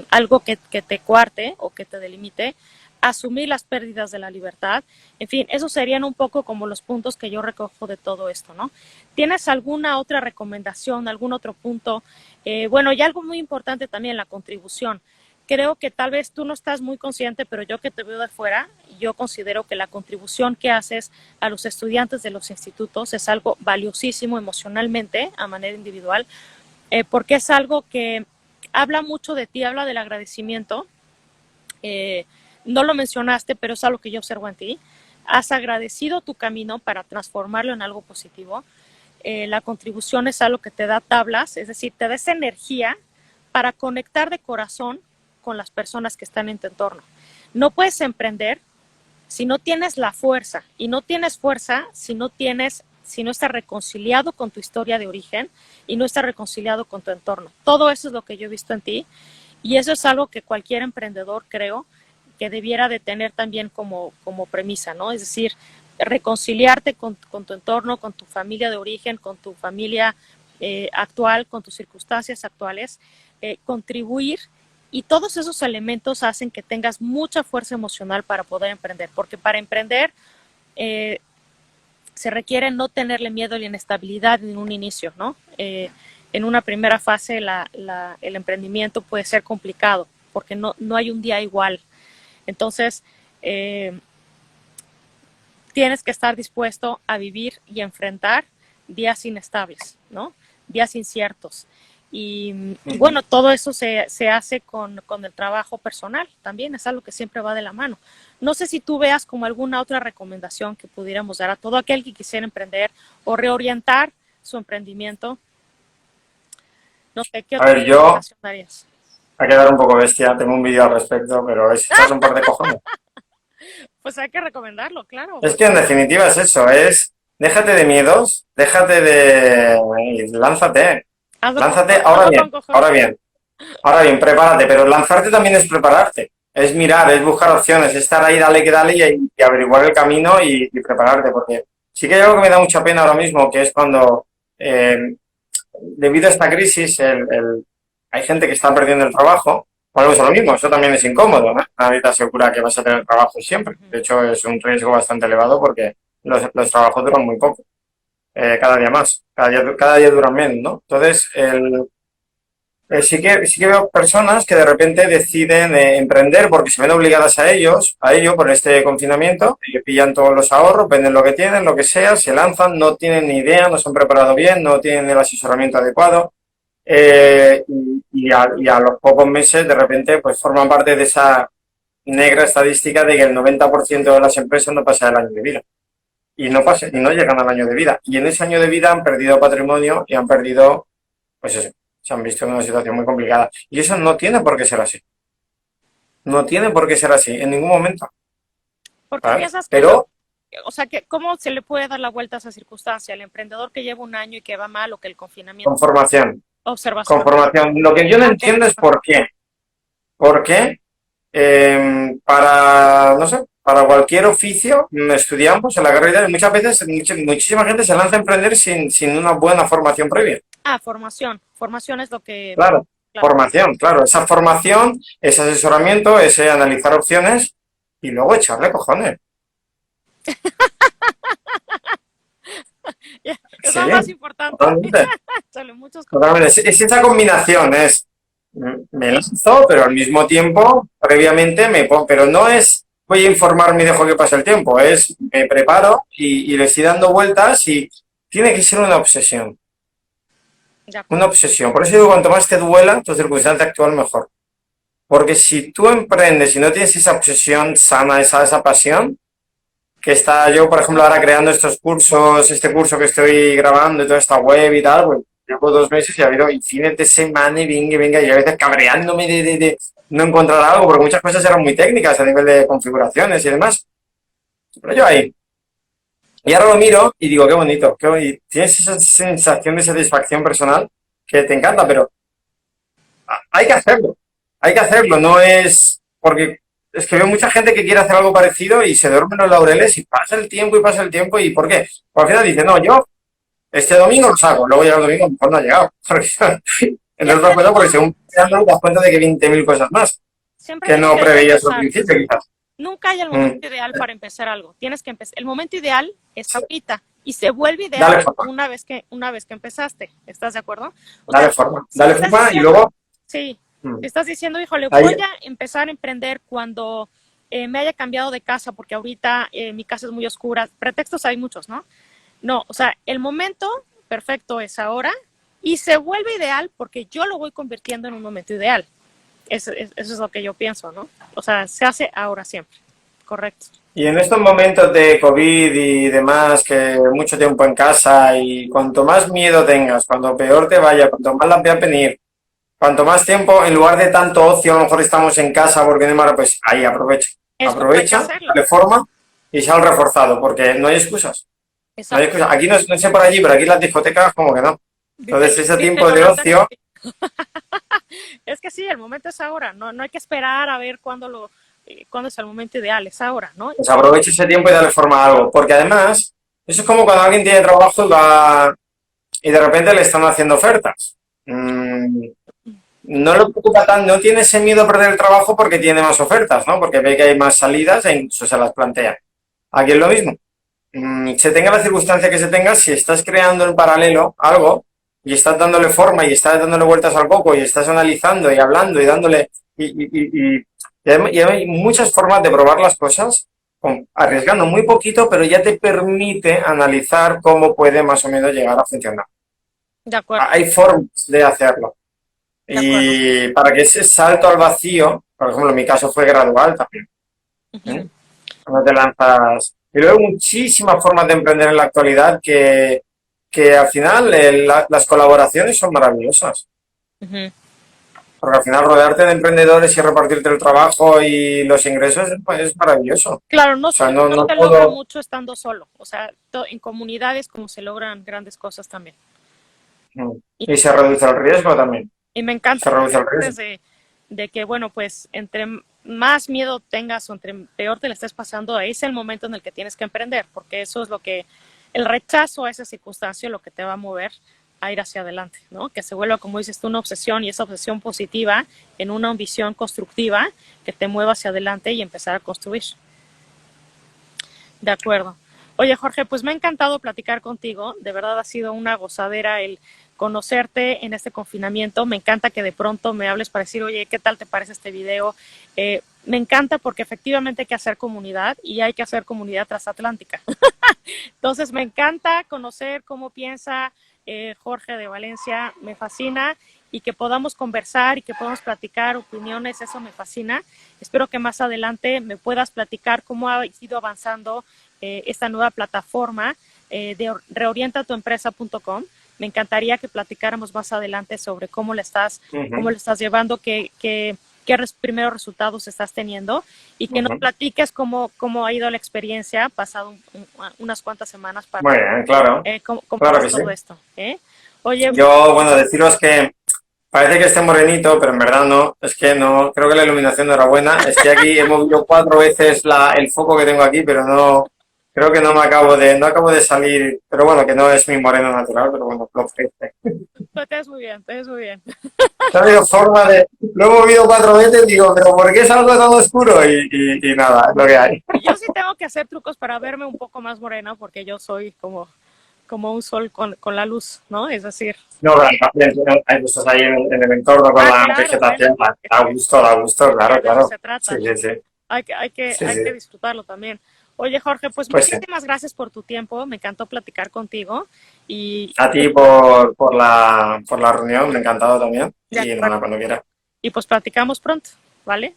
algo que te coarte o que te delimite, asumir las pérdidas de la libertad. En fin, esos serían un poco como los puntos que yo recojo de todo esto, ¿no? ¿Tienes alguna otra recomendación, algún otro punto? Bueno, y algo muy importante también, la contribución. Creo que tal vez tú no estás muy consciente, pero yo que te veo de fuera, yo considero que la contribución que haces a los estudiantes de los institutos es algo valiosísimo emocionalmente, a manera individual, porque es algo que habla mucho de ti, habla del agradecimiento. No lo mencionaste, pero es algo que yo observo en ti. Has agradecido tu camino para transformarlo en algo positivo. La contribución es algo que te da tablas, es decir, te da esa energía para conectar de corazón con las personas que están en tu entorno. No puedes emprender si no tienes la fuerza, y no tienes fuerza si no estás reconciliado con tu historia de origen y no estás reconciliado con tu entorno. Todo eso es lo que yo he visto en ti, y eso es algo que cualquier emprendedor, creo, que debiera de tener también como premisa, ¿no? Es decir, reconciliarte con tu entorno, con tu familia de origen, con tu familia actual, con tus circunstancias actuales, contribuir, y todos esos elementos hacen que tengas mucha fuerza emocional para poder emprender, porque para emprender se requiere no tenerle miedo a la inestabilidad en un inicio, ¿no? En una primera fase el emprendimiento puede ser complicado porque no hay un día igual. Entonces, tienes que estar dispuesto a vivir y enfrentar días inestables, ¿no? Días inciertos. Y bueno, todo eso se hace con el trabajo personal también, es algo que siempre va de la mano. No sé si tú veas como alguna otra recomendación que pudiéramos dar a todo aquel que quisiera emprender o reorientar su emprendimiento. No sé, ¿qué a otra ver, yo, recomendación darías? a quedar un poco bestia, tengo un vídeo al respecto, pero es echarse un par de cojones. Pues hay que recomendarlo, claro, Es por que en supuesto. definitiva es eso, es déjate de miedos, déjate de... lánzate, lánzate, Hazlo con ahora cojones. bien, ahora bien, prepárate, pero lanzarte también es prepararte, es mirar, es buscar opciones, es estar ahí, dale que dale y averiguar el camino y prepararte, porque sí que hay algo que me da mucha pena ahora mismo, que es cuando, debido a esta crisis, hay gente que está perdiendo el trabajo. Bueno, es lo mismo, eso también es incómodo, ¿no? Nadie te asegura que vas a tener trabajo siempre. De hecho, es un riesgo bastante elevado porque los trabajos duran muy poco, cada día más, cada día duran menos, ¿no? Entonces, sí que veo personas que de repente deciden emprender porque se ven obligadas a ello por este confinamiento, y que pillan todos los ahorros, venden lo que tienen, lo que sea, se lanzan, no tienen ni idea, no se han preparado bien, no tienen el asesoramiento adecuado, y a los pocos meses de repente pues forman parte de esa negra estadística de que el 90% de las empresas no pasa el año de vida. Y no llegan al año de vida. Y en ese año de vida han perdido patrimonio y han perdido, pues eso, se han visto en una situación muy complicada. Y eso no tiene por qué ser así. No tiene por qué ser así, en ningún momento. Porque ¿Sabes? piensas que Pero o sea, ¿cómo se le puede dar la vuelta a esa circunstancia? El emprendedor que lleva un año y que va mal, o que el confinamiento, con formación, con observación. formación. Lo que yo no entiendo es por qué. ¿Por qué? No sé, para cualquier oficio, estudiamos en la carrera y muchas veces muchísima gente se lanza a emprender sin una buena formación previa. Ah, formación. Formación es lo que... Claro, Claro. formación, claro, esa formación, ese asesoramiento, ese analizar opciones y luego echarle cojones. Es Sí, lo más importante. totalmente. Sale muchos Totalmente. Es esa combinación, me lanzo, pero al mismo tiempo, previamente pero no es voy a informarme y dejo que pase el tiempo, es me preparo y le estoy dando vueltas y tiene que ser una obsesión. de Una acuerdo. obsesión. Por eso digo, cuanto más te duela tu circunstancia actual, mejor. Porque si tú emprendes y no tienes esa obsesión sana, esa pasión, que está yo, por ejemplo, ahora creando estos cursos, este curso que estoy grabando y toda esta web y tal, pues llevo 2 meses y ha habido fines de semana y venga, y a veces cabreándome de no encontrar algo, porque muchas cosas eran muy técnicas a nivel de configuraciones y demás. Pero yo ahí. Y ahora lo miro y digo, qué bonito, qué bonito. Tienes esa sensación de satisfacción personal que te encanta, pero hay que hacerlo. Hay que hacerlo, no es porque es que veo mucha gente que quiere hacer algo parecido y se duerme en los laureles y pasa el tiempo y pasa el tiempo y ¿por qué? Pues al final dice, no, yo este domingo lo saco, luego llega el domingo, mejor no ha llegado. Entre otras Siempre cosas, digo, porque según sí, te das cuenta de que 20.000 cosas más siempre que digo no que hay que preveías al empezar. principio, quizás. Nunca hay el Mm, momento ideal para empezar algo. Tienes que empezar. El momento ideal es ahorita y se vuelve ideal dale forma, una vez que empezaste. ¿Estás de acuerdo? O sea, dale forma, si me dale estás forma y diciendo, luego sí, mm, si estás diciendo, híjole, ahí, voy a empezar a emprender cuando me haya cambiado de casa porque ahorita mi casa es muy oscura. Pretextos hay muchos, ¿no? No, o sea, el momento perfecto es ahora y se vuelve ideal porque yo lo voy convirtiendo en un momento ideal. Eso es lo que yo pienso, ¿no? O sea, se hace ahora siempre. Correcto. y en estos momentos de COVID y demás, que mucho tiempo en casa y cuanto más miedo tengas, cuanto peor te vaya, cuanto más las veas venir, cuanto más tiempo, en lugar de tanto ocio, a lo mejor estamos en casa porque no hay más, pues ahí aprovecha. Es cuando hay que Aprovecha, hacerlo. dale forma y sal reforzado, porque no hay excusas. No hay Exacto. excusas. Aquí no, no sé por allí, pero aquí las discotecas como que no. Entonces ese Dice tiempo de Yolanda que ocio, sí. Es que sí, el momento es ahora. No, no hay que esperar a ver cuándo es el momento ideal. Es ahora, ¿no? pues aprovecha ese tiempo y dale forma a algo. Porque además, eso es como cuando alguien tiene trabajo y de repente le están haciendo ofertas. No lo preocupa tanto, no tiene ese miedo a perder el trabajo porque tiene más ofertas, ¿no? Porque ve que hay más salidas e incluso se las plantea. Aquí es lo mismo. Se tenga la circunstancia que se tenga, si estás creando en paralelo algo y estás dándole forma y estás dándole vueltas al coco y estás analizando y hablando y dándole y hay muchas formas de probar las cosas arriesgando muy poquito, pero ya te permite analizar cómo puede más o menos llegar a funcionar. De acuerdo, Hay formas de hacerlo. de acuerdo. Y para que ese salto al vacío, por ejemplo, en mi caso fue gradual también. ¿Eh? Ujú. Cuando te lanzas. Y luego hay muchísimas formas de emprender en la actualidad que al final las colaboraciones son maravillosas. Ujú. Porque al final rodearte de emprendedores y repartirte el trabajo y los ingresos pues, es maravilloso. O Claro, sea, no, no no se logra todo. mucho estando solo. O sea, en comunidades como se logran grandes cosas también. Y, Y se reduce el riesgo también. y me encanta Se lo que reduce el dices riesgo. de que, bueno, pues entre más miedo tengas o entre peor te le estés pasando, es el momento en el que tienes que emprender, porque eso es lo que, el rechazo a esa circunstancia, lo que te va a mover a ir hacia adelante, ¿no? Que se vuelva, como dices tú, una obsesión y esa obsesión positiva en una ambición constructiva que te mueva hacia adelante y empezar a construir. De acuerdo. Oye, Jorge, pues me ha encantado platicar contigo. De verdad ha sido una gozadera el conocerte en este confinamiento. Me encanta que de pronto me hables para decir, oye, ¿qué tal te parece este video? Me encanta porque efectivamente hay que hacer comunidad y hay que hacer comunidad transatlántica. Entonces, me encanta conocer cómo piensa Jorge de Valencia. Me fascina y que podamos conversar y que podamos platicar opiniones, eso me fascina. Espero que más adelante me puedas platicar cómo ha ido avanzando esta nueva plataforma de reorientatuempresa.com. Me encantaría que platicáramos más adelante sobre cómo le estás llevando, qué primeros resultados estás teniendo y que nos platiques cómo ha ido la experiencia pasado unas cuantas semanas Muy para bien, claro. cómo Claro ves que sí. todo esto. Oye, Yo, bueno, deciros que parece que esté morenito, pero en verdad no. Es que no, creo que la iluminación no era buena. Es que aquí he movido 4 veces el foco que tengo aquí, pero no, creo que no acabo de salir. Pero bueno, que no es mi moreno natural, pero bueno, lo ofrece. Pero te ves muy bien, te ves muy bien. No ha habido forma de, lo he movido 4 veces, digo, pero ¿por qué es algo tan oscuro? Y nada, es lo que hay. Yo sí tengo que hacer trucos para verme un poco más morena porque yo soy como un sol con la luz, ¿no? Es decir, No, pero hay gustos ahí en el entorno con la claro, vegetación, bueno, da gusto, es que claro, de eso claro. se Sí, trata. sí, sí. Sí, Hay que sí. disfrutarlo también. Oye, Jorge, pues Pues sí. muchísimas gracias por tu tiempo. Me encantó platicar contigo y A ti por la reunión, me ha encantado también. de Y acuerdo. nada, cuando quieras, Y pues platicamos pronto, ¿vale?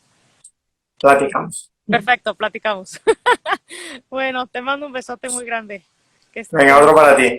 platicamos. Perfecto, platicamos. Bueno, te mando un besote muy grande. Que estés Venga, bien. otro para ti.